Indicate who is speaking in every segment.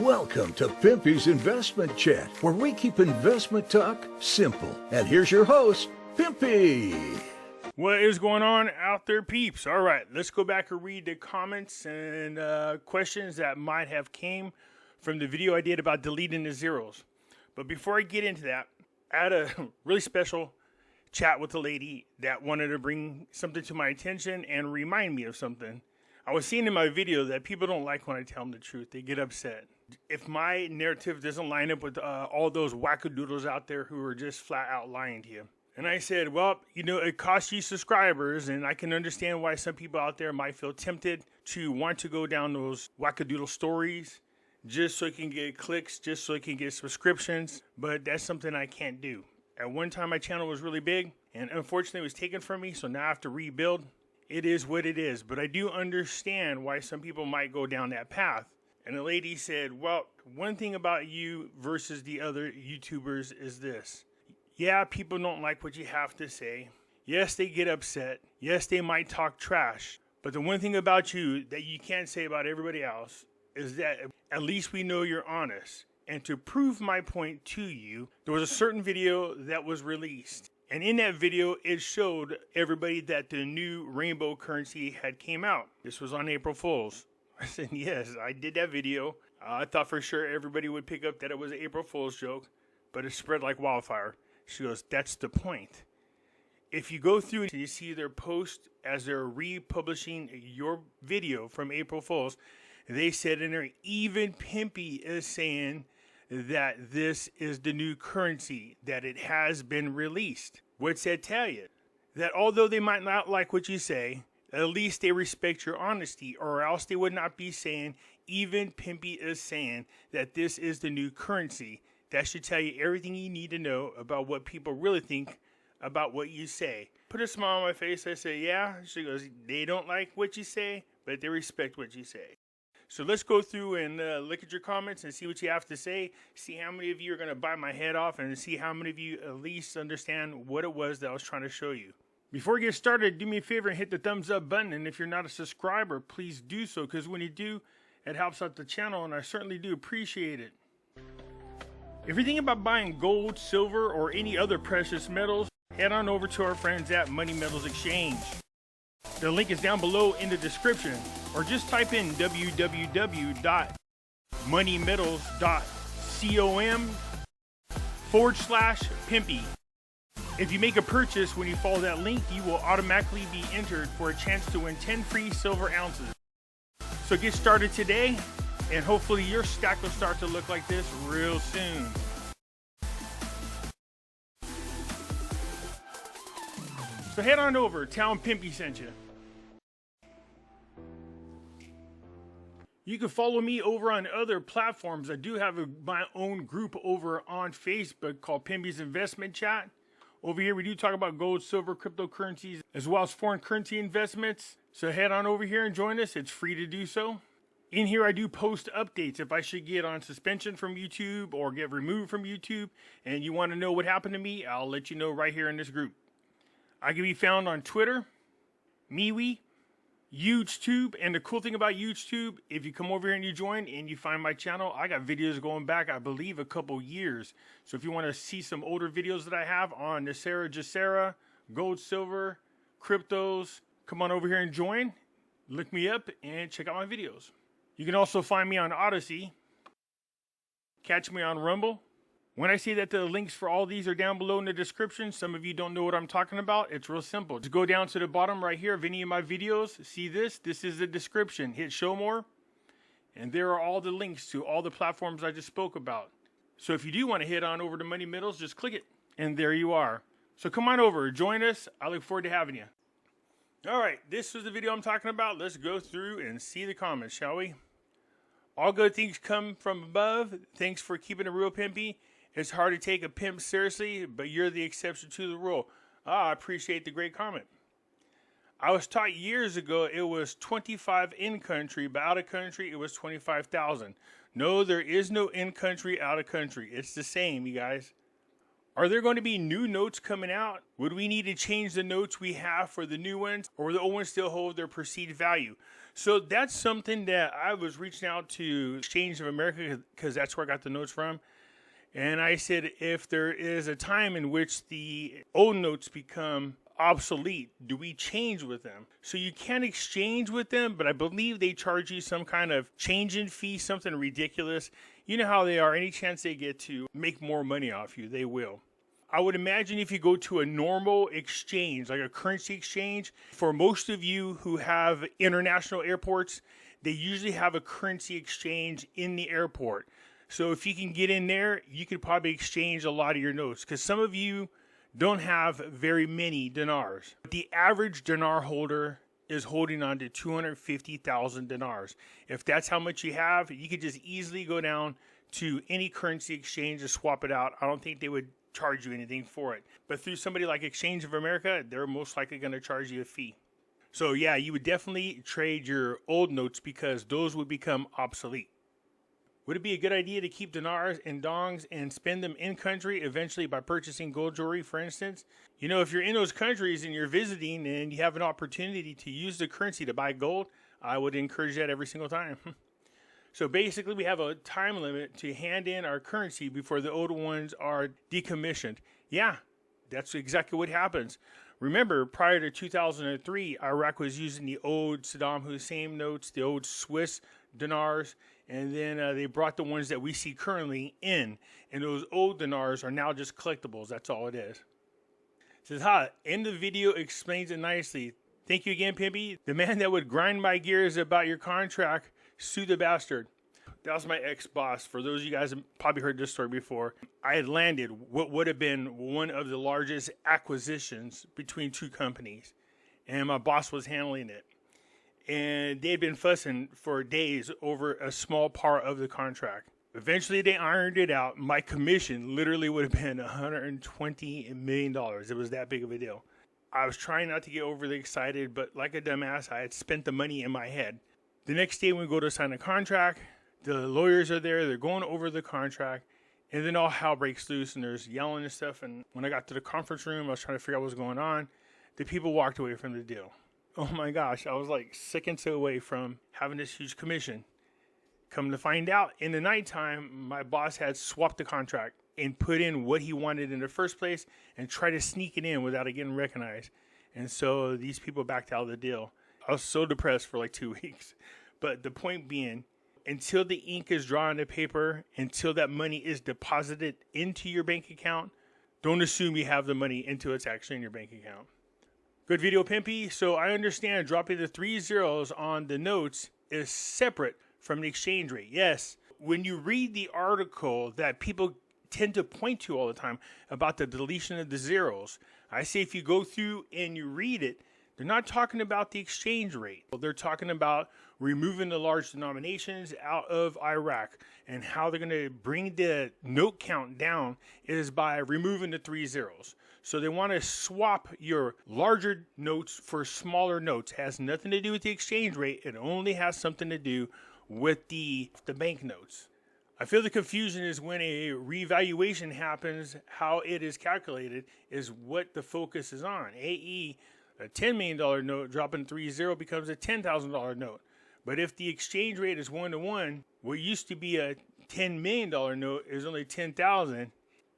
Speaker 1: Welcome to Pimpy's Investment Chat, where we keep investment talk simple. And here's your host, Pimpy.
Speaker 2: What is going on out there, peeps? All right, let's go back and read the comments and questions that might have came from the video I did about deleting the zeros. But before I get into that, I had a really special chat with a lady that wanted to bring something to my attention and remind me of something. I was seeing in my video that people don't like when I tell them the truth. They get upset. If my narrative doesn't line up with all those wackadoodles out there who are just flat out lying to you. And I said, well, you know, it costs you subscribers, and I can understand why some people out there might feel tempted to want to go down those wackadoodle stories just so you can get clicks, just so you can get subscriptions, but that's something I can't do. At one time, my channel was really big, and unfortunately, it was taken from me, so now I have to rebuild. It is what it is, but I do understand why some people might go down that path. And the lady said, well, one thing about you versus the other YouTubers is this. Yeah, people don't like what you have to say. Yes, they get upset. Yes, they might talk trash. But the one thing about you that you can't say about everybody else is that at least we know you're honest. And to prove my point to you, there was a certain video that was released. And in that video, it showed everybody that the new rainbow currency had came out. This was on April Fool's. I said, yes, I did that video. I thought for sure everybody would pick up that it was an April Fool's joke, but it spread like wildfire. She goes, that's the point. If you go through and you see their post as they're republishing your video from April Fool's, they said in there, even Pimpy is saying that this is the new currency, that it has been released. What's that tell you? That although they might not like what you say, at least they respect your honesty, or else they would not be saying, even Pimpy is saying that this is the new currency. That should tell you everything you need to know about what people really think about what you say. Put a smile on my face. I say, yeah. She goes, they don't like what you say, but they respect what you say. So let's go through and look at your comments and see what you have to say. See how many of you are going to bite my head off, and see how many of you at least understand what it was that I was trying to show you. Before we get started, do me a favor and hit the thumbs up button. And if you're not a subscriber, please do so, because when you do, it helps out the channel, and I certainly do appreciate it. If you're thinking about buying gold, silver, or any other precious metals, head on over to our friends at Money Metals Exchange. The link is down below in the description, or just type in www.moneymetals.com/Pimpy. If you make a purchase when you follow that link, you will automatically be entered for a chance to win 10 free silver ounces. So get started today, and hopefully your stack will start to look like this real soon. So head on over, tell them Pimpy sent you. You can follow me over on other platforms. I do have my own group over on Facebook called Pimpy's Investment Chat. Over here, we do talk about gold, silver, cryptocurrencies, as well as foreign currency investments. So head on over here and join us. It's free to do so. In here, I do post updates. If I should get on suspension from YouTube or get removed from YouTube and you want to know what happened to me, I'll let you know right here in this group. I can be found on Twitter, MeWe, YouTube, and the cool thing about YouTube, if you come over here and you join and you find my channel, I got videos going back, I believe, a couple years. So if you want to see some older videos that I have on Nasera, Jacera, gold, silver, cryptos, come on over here and join. Look me up and check out my videos. You can also find me on Odyssey. Catch me on Rumble. When I say that the links for all these are down below in the description, some of you don't know what I'm talking about. It's real simple. Just go down to the bottom right here of any of my videos. See this? This is the description. Hit show more. And there are all the links to all the platforms I just spoke about. So if you do want to head on over to Money Metals, just click it. And there you are. So come on over. Join us. I look forward to having you. All right. This was the video I'm talking about. Let's go through and see the comments, shall we? All good things come from above. Thanks for keeping it real, Pimpy. It's hard to take a pimp seriously, but you're the exception to the rule. I appreciate the great comment. I was taught years ago it was 25 in country, but out of country it was 25,000. No, there is no in country, out of country. It's the same, you guys. Are there going to be new notes coming out? Would we need to change the notes we have for the new ones, or will the old ones still hold their perceived value? So that's something that I was reaching out to Exchange of America, because that's where I got the notes from. And I said, if there is a time in which the old notes become obsolete, do we change with them? So you can exchange with them, but I believe they charge you some kind of change-in fee, something ridiculous. You know how they are. Any chance they get to make more money off you, they will. I would imagine if you go to a normal exchange, like a currency exchange, for most of you who have international airports, they usually have a currency exchange in the airport. So if you can get in there, you could probably exchange a lot of your notes, because some of you don't have very many dinars. The average dinar holder is holding on to 250,000 dinars. If that's how much you have, you could just easily go down to any currency exchange and swap it out. I don't think they would charge you anything for it. But through somebody like Exchange of America, they're most likely going to charge you a fee. So yeah, you would definitely trade your old notes because those would become obsolete. Would it be a good idea to keep dinars and dongs and spend them in country eventually by purchasing gold jewelry, for instance? You know, if you're in those countries and you're visiting and you have an opportunity to use the currency to buy gold, I would encourage that every single time. So basically, we have a time limit to hand in our currency before the old ones are decommissioned. Yeah, that's exactly what happens. Remember, prior to 2003, Iraq was using the old Saddam Hussein notes, the old Swiss dinars, and then they brought the ones that we see currently in. And those old dinars are now just collectibles. That's all it is. It says, end the video explains it nicely. Thank you again, Pimpy. The man that would grind my gears about your contract, sue the bastard. That was my ex-boss. For those of you guys have probably heard this story before, I had landed what would have been one of the largest acquisitions between two companies, and my boss was handling it. And they had been fussing for days over a small part of the contract. Eventually, they ironed it out. My commission literally would have been $120 million. It was that big of a deal. I was trying not to get overly excited, but like a dumbass, I had spent the money in my head. The next day, when we go to sign a contract, the lawyers are there. They're going over the contract. And then all hell breaks loose, and there's yelling and stuff. And when I got to the conference room, I was trying to figure out what was going on. The people walked away from the deal. Oh my gosh, I was like seconds away from having this huge commission. Come to find out, in the nighttime, my boss had swapped the contract and put in what he wanted in the first place and tried to sneak it in without it getting recognized. And so these people backed out of the deal. I was so depressed for like 2 weeks. But the point being, until the ink is drawn on the paper, until that money is deposited into your bank account, don't assume you have the money until it's actually in your bank account. Good video, Pimpy. So I understand dropping the 3 zeros on the notes is separate from the exchange rate. Yes, when you read the article that people tend to point to all the time about the deletion of the zeros, I say if you go through and you read it, they're not talking about the exchange rate. They're talking about removing the large denominations out of Iraq, and how they're going to bring the note count down is by removing the 3 zeros. So they want to swap your larger notes for smaller notes. It has nothing to do with the exchange rate. It only has something to do with the banknotes. I feel the confusion is when a revaluation happens, how it is calculated is what the focus is on. A.e., a $10 million note dropping 3-0 becomes a $10,000 note. But if the exchange rate is 1-to-1, what used to be a $10 million note is only 10,000.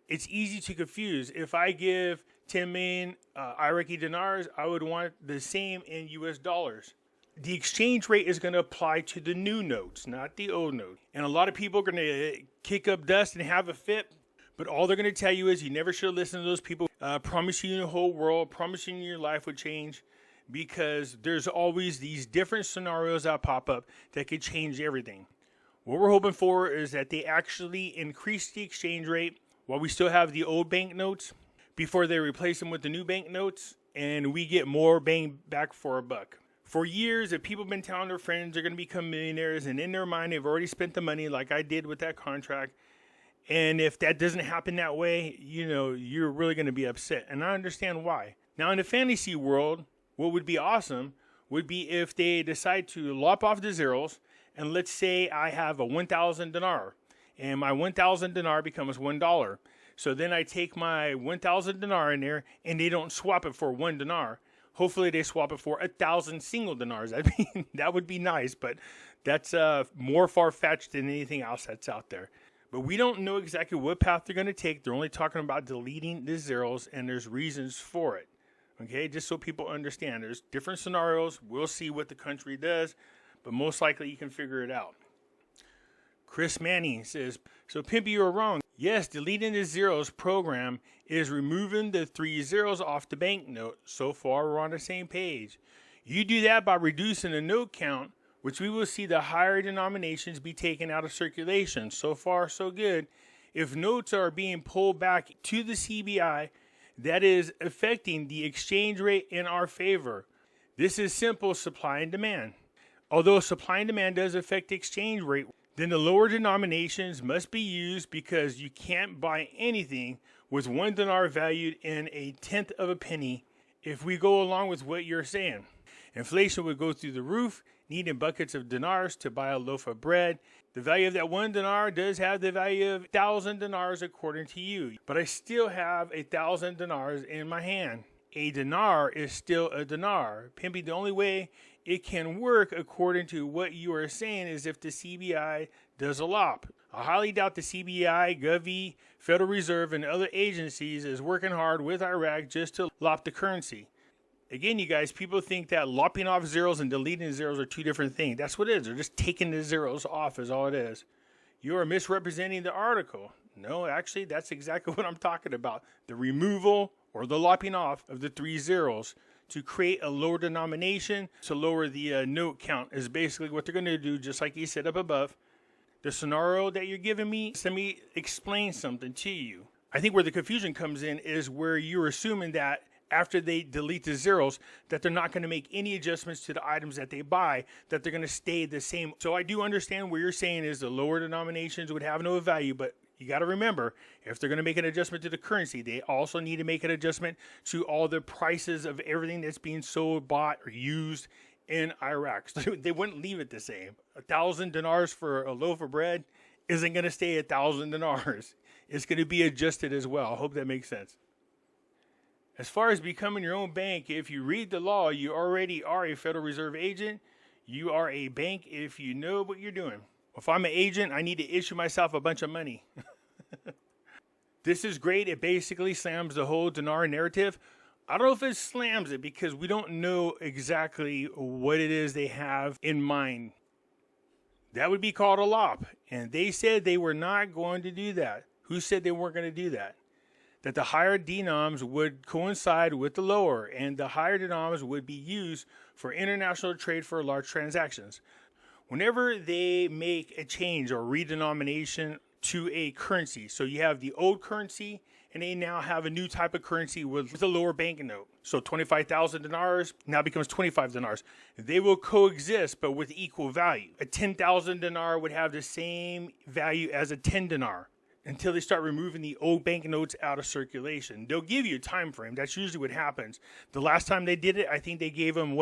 Speaker 2: It's easy to confuse. If I give 10 million Iraqi dinars, I would want the same in US dollars. The exchange rate is going to apply to the new notes, not the old note. And a lot of people are going to kick up dust and have a fit. But all they're going to tell you is you never should listen to those people promising you the whole world, promising you your life would change, because there's always these different scenarios that pop up that could change everything. What we're hoping for is that they actually increase the exchange rate while we still have the old banknotes before they replace them with the new banknotes, and we get more bang back for a buck. For years, if people have been telling their friends they're going to become millionaires, and in their mind they've already spent the money like I did with that contract, and if that doesn't happen that way, you know, you're really going to be upset. And I understand why. Now, in the fantasy world, what would be awesome would be if they decide to lop off the zeros, and let's say I have a 1,000 dinar, and my 1,000 dinar becomes $1. So then I take my 1,000 dinar in there, and they don't swap it for 1 dinar. Hopefully they swap it for 1,000 single dinars. I mean, that would be nice, but that's more far-fetched than anything else that's out there. But we don't know exactly what path they're going to take. They're only talking about deleting the zeros, and there's reasons for it. Okay, just so people understand. There's different scenarios. We'll see what the country does, but most likely you can figure it out. Chris Manning says, so Pimpy, you're wrong. Yes, deleting the zeros program is removing the 3 zeros off the banknote. So far, we're on the same page. You do that by reducing the note count, which we will see the higher denominations be taken out of circulation. So far, so good. If notes are being pulled back to the CBI, that is affecting the exchange rate in our favor. This is simple supply and demand. Although supply and demand does affect the exchange rate, then the lower denominations must be used because you can't buy anything with 1 dinar valued in 1/10 of a penny if we go along with what you're saying. Inflation would go through the roof, needing buckets of dinars to buy a loaf of bread. The value of that 1 dinar does have the value of 1,000 dinars according to you, but I still have 1,000 dinars in my hand. A dinar is still a dinar. Pimpy, the only way it can work according to what you are saying is if the CBI does a lop. I highly doubt the CBI, Govy, Federal Reserve, and other agencies is working hard with Iraq just to lop the currency. Again, you guys, people think that lopping off zeros and deleting zeros are 2 different things. That's what it is. They're just taking the zeros off is all it is. You are misrepresenting the article. No, actually, that's exactly what I'm talking about. The removal or the lopping off of the 3 zeros to create a lower denomination to lower the note count is basically what they're going to do, just like you said up above. The scenario that you're giving me, let me explain something to you. I think where the confusion comes in is where you're assuming that after they delete the zeros, that they're not going to make any adjustments to the items that they buy, that they're going to stay the same. So I do understand where you're saying is the lower denominations would have no value, but you got to remember, if they're going to make an adjustment to the currency, they also need to make an adjustment to all the prices of everything that's being sold, bought, or used in Iraq. So they wouldn't leave it the same. 1,000 dinars for a loaf of bread isn't going to stay 1,000 dinars. It's going to be adjusted as well. I hope that makes sense. As far as becoming your own bank, if you read the law, you already are a Federal Reserve agent. You are a bank if you know what you're doing. If I'm an agent, I need to issue myself a bunch of money. This is great. It basically slams the whole dinar narrative. I don't know if it slams it because we don't know exactly what it is they have in mind. That would be called a lop. And they said they were not going to do that. Who said they weren't going to do that? That the higher denoms would coincide with the lower, and the higher denoms would be used for international trade for large transactions. Whenever they make a change or redenomination to a currency, so you have the old currency, and they now have a new type of currency with a lower banknote. So 25,000 dinars now becomes 25 dinars. They will coexist, but with equal value. A 10,000 dinar would have the same value as a 10 dinar. Until they start removing the old banknotes out of circulation. They'll give you a time frame. That's usually what happens. The last time they did it, I think they gave them,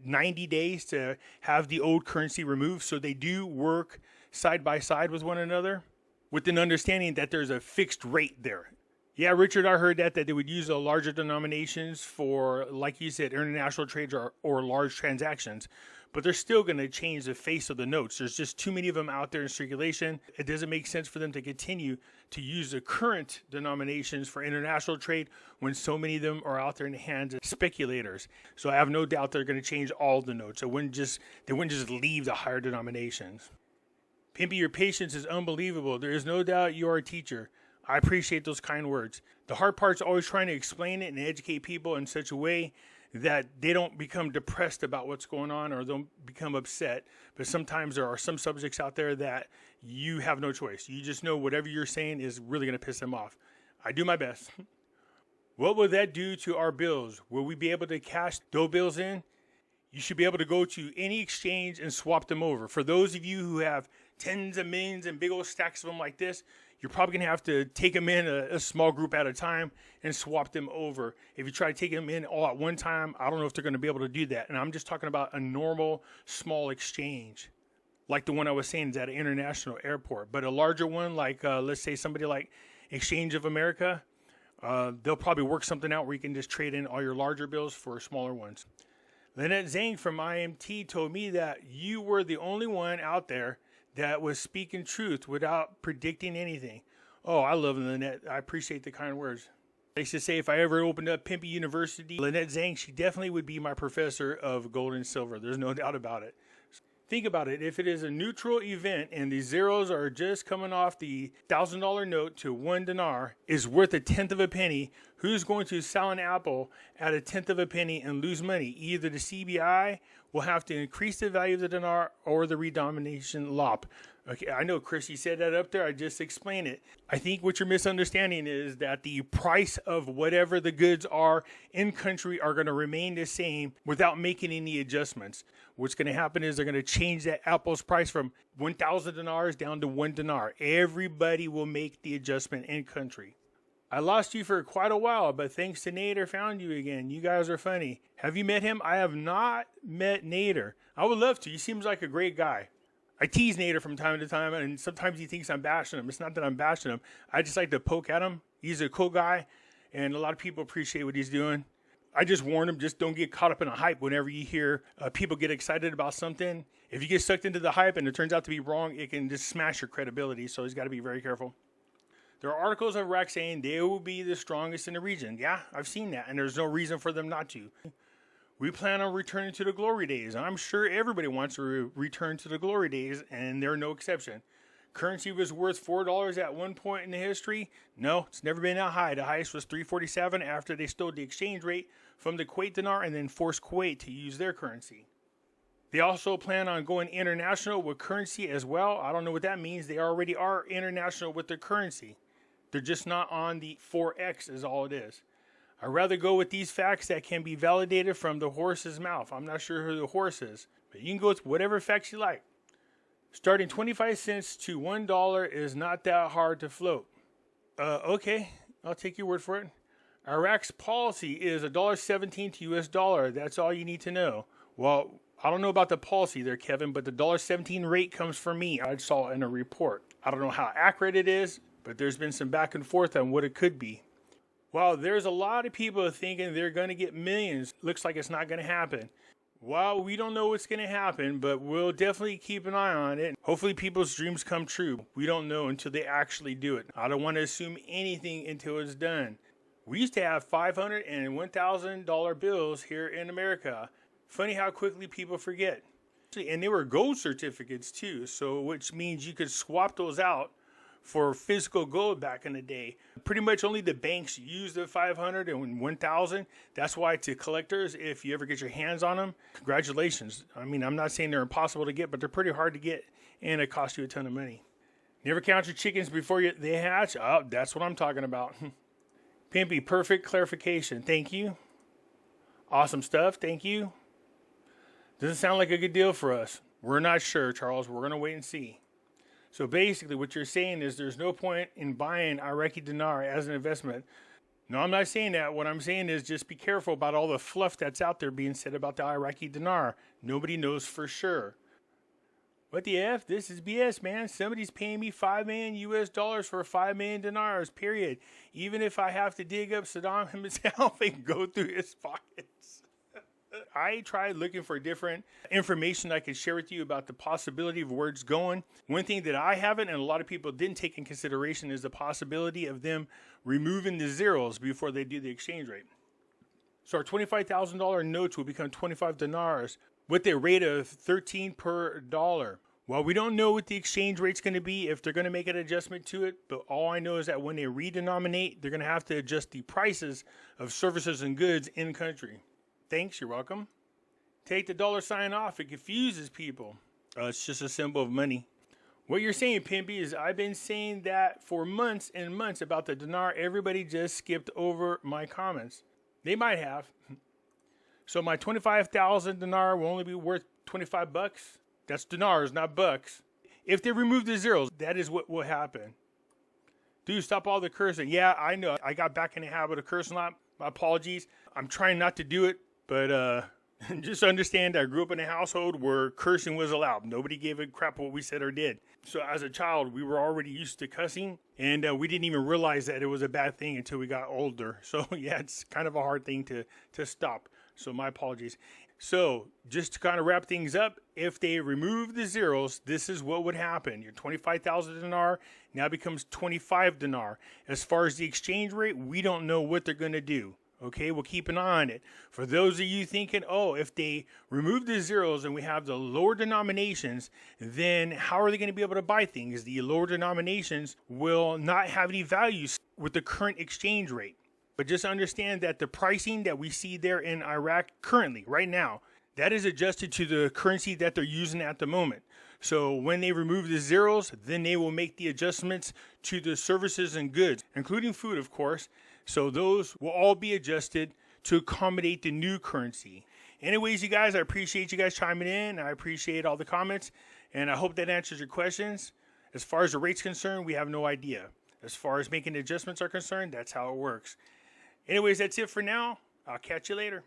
Speaker 2: 90 days to have the old currency removed. So they do work side by side with one another with an understanding that there's a fixed rate there. Yeah, Richard, I heard that they would use the larger denominations for, like you said, international trades or large transactions. But they're still going to change the face of the notes. There's just too many of them out there in circulation. It doesn't make sense for them to continue to use the current denominations for international trade when so many of them are out there in the hands of speculators. So I have no doubt they're going to change all the notes. They wouldn't just leave the higher denominations. Pimpy, your patience is unbelievable. There is no doubt you are a teacher. I appreciate those kind words. The hard part's always trying to explain it and educate people in such a way that they don't become depressed about what's going on or don't become upset. But sometimes there are some subjects out there that you have no choice. You just know whatever you're saying is really going to piss them off. I do my best. What will that do to our bills? Will we be able to cash those bills in? You should be able to go to any exchange and swap them over. For those of you who have tens of millions and big old stacks of them like this, you're probably going to have to take them in a small group at a time and swap them over. If you try to take them in all at one time, I don't know if they're going to be able to do that. And I'm just talking about a normal small exchange, like the one I was saying is at an international airport. But a larger one, like let's say somebody like Exchange of America. They'll probably work something out where you can just trade in all your larger bills for smaller ones. Lynette Zhang from IMT told me that you were the only one out there that was speaking truth without predicting anything. Oh, I love Lynette. I appreciate the kind words. I used to say if I ever opened up Pimpy University, Lynette Zhang, she definitely would be my professor of gold and silver. There's no doubt about it. Think about it. If it is a neutral event and the zeros are just coming off the $1,000 note to 1 dinar is worth a tenth of a penny, who's going to sell an apple at a tenth of a penny and lose money? Either the CBI will have to increase the value of the dinar or the redenomination LOP. Okay, I know, Chris, you said that up there. I just explained it. I think what you're misunderstanding is that the price of whatever the goods are in country are going to remain the same without making any adjustments. What's going to happen is they're going to change that apple's price from 1,000 dinars down to 1 dinar. Everybody will make the adjustment in country. I lost you for quite a while, but thanks to Nader, found you again. You guys are funny. Have you met him? I have not met Nader. I would love to. He seems like a great guy. I tease Nader from time to time, and sometimes he thinks I'm bashing him. It's not that I'm bashing him. I just like to poke at him. He's a cool guy, and a lot of people appreciate what he's doing. I just warn him, just don't get caught up in a hype whenever you hear people get excited about something. If you get sucked into the hype and it turns out to be wrong, it can just smash your credibility, so he's got to be very careful. There are articles of Iraq saying they will be the strongest in the region. Yeah, I've seen that, and there's no reason for them not to. We plan on returning to the glory days. I'm sure everybody wants to return to the glory days, and they're no exception. Currency was worth $4 at one point in the history. No, it's never been that high. The highest was $3.47 after they stole the exchange rate from the Kuwait dinar and then forced Kuwait to use their currency. They also plan on going international with currency as well. I don't know what that means. They already are international with their currency. They're just not on the 4X is all it is. I'd rather go with these facts that can be validated from the horse's mouth. I'm not sure who the horse is, but you can go with whatever facts you like. Starting 25 cents to $1 is not that hard to float. Okay, I'll take your word for it. Iraq's policy is $1.17 to US dollar. That's all you need to know. Well, I don't know about the policy there, Kevin, but the $1.17 rate comes from me. I saw it in a report. I don't know how accurate it is, but there's been some back and forth on what it could be. Well, there's a lot of people thinking they're going to get millions. Looks like it's not going to happen. Well, we don't know what's going to happen, but we'll definitely keep an eye on it. Hopefully people's dreams come true. We don't know until they actually do it. I don't want to assume anything until it's done. We used to have $500 and $1,000 bills here in America. Funny how quickly people forget. And they were gold certificates too, so which means you could swap those out for physical gold back in the day. Pretty much only the banks use the 500 and 1,000. That's why to collectors, if you ever get your hands on them, congratulations. I mean, I'm not saying they're impossible to get, but they're pretty hard to get, and it costs you a ton of money. Never count your chickens before they hatch. Oh, that's what I'm talking about. Pimpy, perfect clarification. Thank you. Awesome stuff. Thank you. Doesn't sound like a good deal for us. We're not sure, Charles. We're going to wait and see. So basically what you're saying is there's no point in buying Iraqi dinar as an investment. No, I'm not saying that. What I'm saying is just be careful about all the fluff that's out there being said about the Iraqi dinar. Nobody knows for sure. What the F? This is BS, man. Somebody's paying me $5 million US for 5 million dinars, period. Even if I have to dig up Saddam himself and go through his pockets. I tried looking for different information I could share with you about the possibility of where it's going. One thing that I haven't and a lot of people didn't take in consideration is the possibility of them removing the zeros before they do the exchange rate. So our $25,000 notes will become 25 dinars with a rate of 13 per dollar. Well, we don't know what the exchange rate's going to be, if they're going to make an adjustment to it, but all I know is that when they redenominate, they're going to have to adjust the prices of services and goods in country. Thanks, you're welcome. Take the dollar sign off. It confuses people. It's just a symbol of money. What you're saying, Pimpy, is I've been saying that for months and months about the dinar. Everybody just skipped over my comments. They might have. So my 25,000 dinar will only be worth 25 bucks. That's dinars, not bucks. If they remove the zeros, that is what will happen. Dude, stop all the cursing. Yeah, I know. I got back in the habit of cursing a lot. My apologies. I'm trying not to do it. But Just understand, I grew up in a household where cursing was allowed. Nobody gave a crap what we said or did. So as a child, we were already used to cussing, and we didn't even realize that it was a bad thing until we got older. So yeah, it's kind of a hard thing to stop. So my apologies. So just to kind of wrap things up, if they remove the zeros, this is what would happen. Your 25,000 dinar now becomes 25 dinar. As far as the exchange rate, we don't know what they're going to do. Okay, we'll keep an eye on it. For those of you thinking, oh, if they remove the zeros and we have the lower denominations, then how are they going to be able to buy things? The lower denominations will not have any values with the current exchange rate. But just understand that the pricing that we see there in Iraq currently, right now, that is adjusted to the currency that they're using at the moment. So when they remove the zeros, then they will make the adjustments to the services and goods, including food, of course. So those will all be adjusted to accommodate the new currency. Anyways, you guys, I appreciate you guys chiming in. I appreciate all the comments, and I hope that answers your questions. As far as the rate's concerned, we have no idea. As far as making adjustments are concerned, that's how it works. Anyways, that's it for now. I'll catch you later.